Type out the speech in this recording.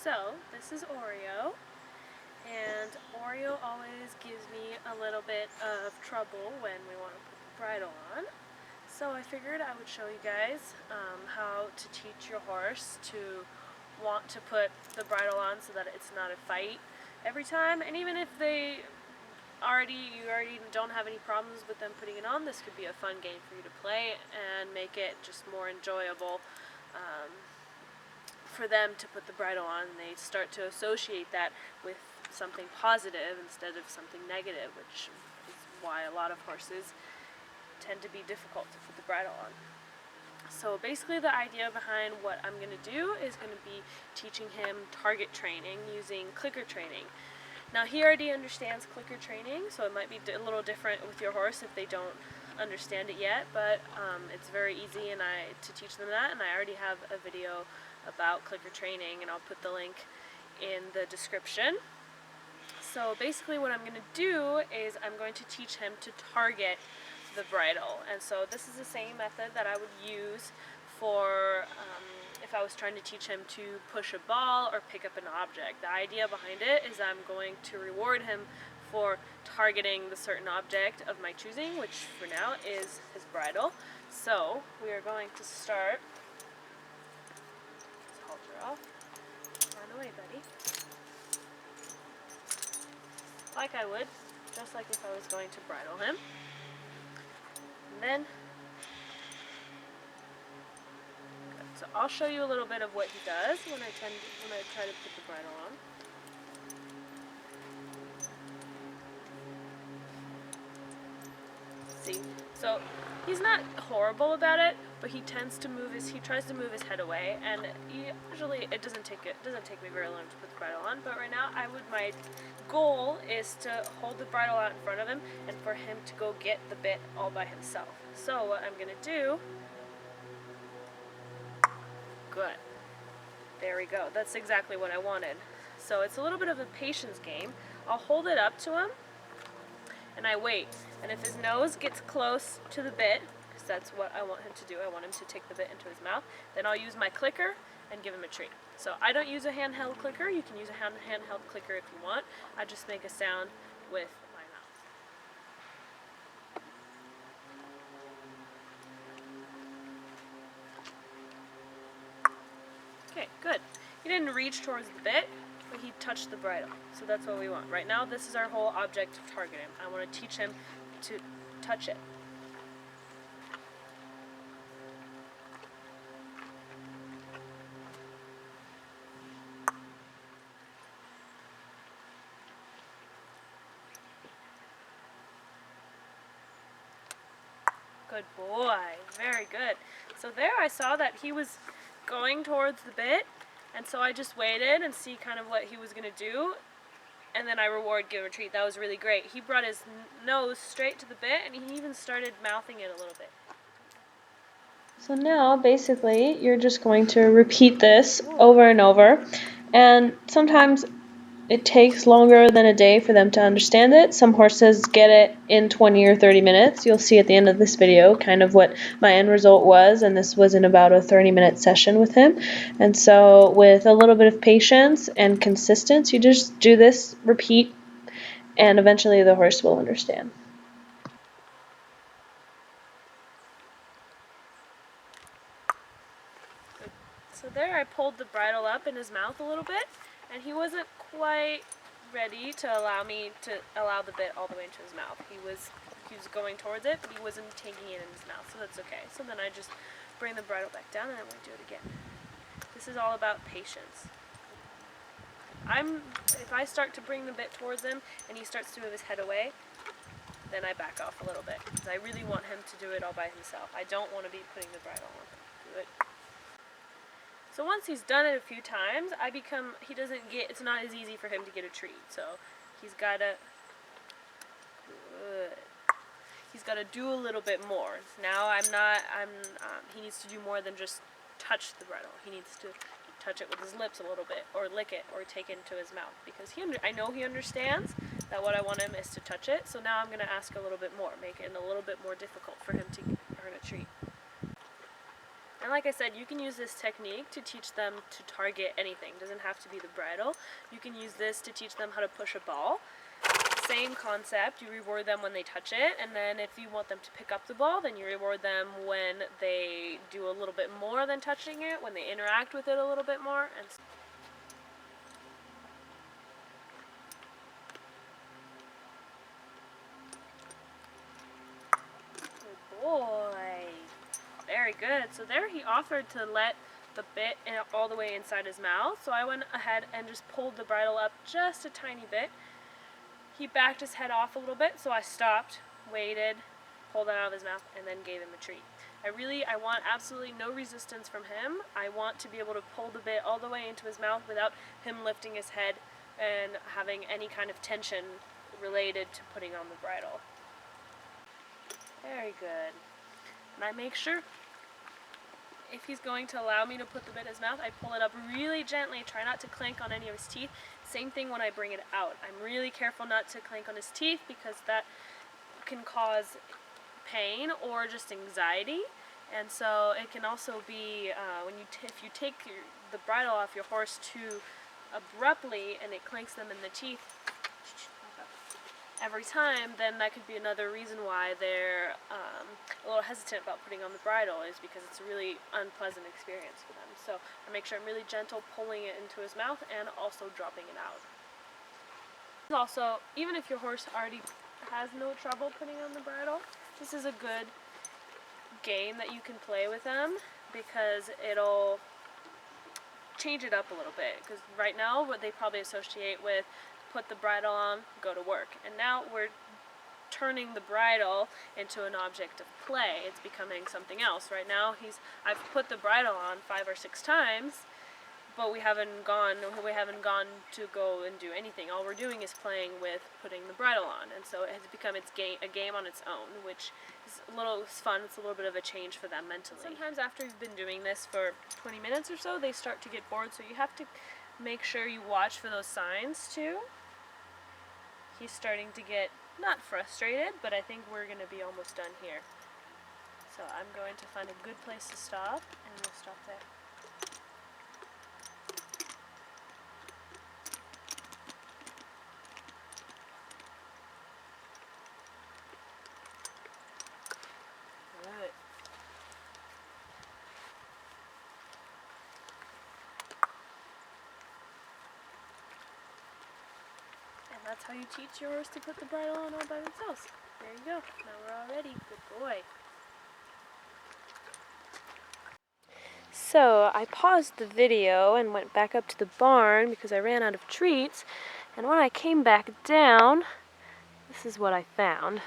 So, this is Oreo, and Oreo always gives me a little bit of trouble when we want to put the bridle on. So I figured I would show you guys how to teach your horse to want to put the bridle on so that it's not a fight every time. And even if you already don't have any problems with them putting it on, this could be a fun game for you to play and make it just more enjoyable for them to put the bridle on. And they start to associate that with something positive instead of something negative, which is why a lot of horses tend to be difficult to put the bridle on. So basically the idea behind what I'm going to do is going to be teaching him target training using clicker training. Now he already understands clicker training, so it might be a little different with your horse if they don't understand it yet, but it's very easy to teach them that, and I already have a video about clicker training, and I'll put the link in the description. So basically what I'm going to do is I'm going to teach him to target the bridle, and so this is the same method that I would use for if I was trying to teach him to push a ball or pick up an object. The idea behind it is I'm going to reward him for targeting the certain object of my choosing, which for now is his bridle. So we are going to start. Just halter off. Run away, buddy. Like I would, just like if I was going to bridle him. And then, good. So I'll show you a little bit of what he does when I try to put the bridle on. See, so he's not horrible about it, but he tries to move his head away, and usually it doesn't take me very long to put the bridle on. But right now, my goal is to hold the bridle out in front of him and for him to go get the bit all by himself. So what I'm gonna do, good, there we go. That's exactly what I wanted. So it's a little bit of a patience game. I'll hold it up to him, and I wait. And if his nose gets close to the bit, because that's what I want him to do, I want him to take the bit into his mouth, then I'll use my clicker and give him a treat. So I don't use a handheld clicker. You can use a handheld clicker if you want. I just make a sound with my mouth. Okay, good. He didn't reach towards the bit, but he touched the bridle. So that's what we want. Right now, this is our whole object of targeting. I want to teach him to touch it. Good boy. Very good. So there I saw that he was going towards the bit, and so I just waited and see kind of what he was going to do, and then I give him a treat. That was really great. He brought his nose straight to the bit, and he even started mouthing it a little bit. So now basically you're just going to repeat this over and over, and sometimes it takes longer than a day for them to understand it. Some horses get it in 20 or 30 minutes. You'll see at the end of this video kind of what my end result was, and this was in about a 30-minute session with him. And so with a little bit of patience and consistency, you just do this, repeat, and eventually the horse will understand. So there I pulled the bridle up in his mouth a little bit, and he wasn't quite ready to allow the bit all the way into his mouth. He was going towards it, but he wasn't taking it in his mouth, so that's okay. So then I just bring the bridle back down, and I'm going to do it again. This is all about patience. If I start to bring the bit towards him, and he starts to move his head away, then I back off a little bit, because I really want him to do it all by himself. I don't want to be putting the bridle on. Good. So once he's done it a few times, it's not as easy for him to get a treat. So he's got to do a little bit more. Now he needs to do more than just touch the bridle. He needs to touch it with his lips a little bit, or lick it, or take it into his mouth, because I know he understands that what I want him is to touch it. So now I'm going to ask a little bit more, make it a little bit more difficult for him to earn a treat. And like I said, you can use this technique to teach them to target anything. It doesn't have to be the bridle. You can use this to teach them how to push a ball. Same concept, you reward them when they touch it, and then if you want them to pick up the ball, then you reward them when they do a little bit more than touching it, when they interact with it a little bit more. And good boy. Very good. So there he offered to let the bit all the way inside his mouth, so I went ahead and just pulled the bridle up just a tiny bit. He backed his head off a little bit, so I stopped, waited, pulled it out of his mouth, and then gave him a treat. I want absolutely no resistance from him. I want to be able to pull the bit all the way into his mouth without him lifting his head and having any kind of tension related to putting on the bridle. Very good. And I make sure, if he's going to allow me to put the bit in his mouth, I pull it up really gently, try not to clank on any of his teeth. Same thing when I bring it out. I'm really careful not to clank on his teeth because that can cause pain or just anxiety. And so it can also be, if you take the bridle off your horse too abruptly and it clanks them in the teeth every time, then that could be another reason why they're a little hesitant about putting on the bridle, is because it's a really unpleasant experience for them. So I make sure I'm really gentle pulling it into his mouth and also dropping it out. Also, even if your horse already has no trouble putting on the bridle, this is a good game that you can play with them because it'll change it up a little bit. Because right now what they probably associate with put the bridle on, go to work. And now we're turning the bridle into an object of play. It's becoming something else. Right now I've put the bridle on 5 or 6 times, but we haven't gone to go and do anything. All we're doing is playing with putting the bridle on. And so it has become a game on its own, which is fun. It's a little bit of a change for them mentally. Sometimes after you've been doing this for 20 minutes or so, they start to get bored, so you have to make sure you watch for those signs too. He's starting to get, not frustrated, but I think we're going to be almost done here. So I'm going to find a good place to stop, and we'll stop there. Good. That's how you teach your horse to put the bridle on all by themselves. There you go. Now we're all ready. Good boy. So I paused the video and went back up to the barn because I ran out of treats. And when I came back down, this is what I found.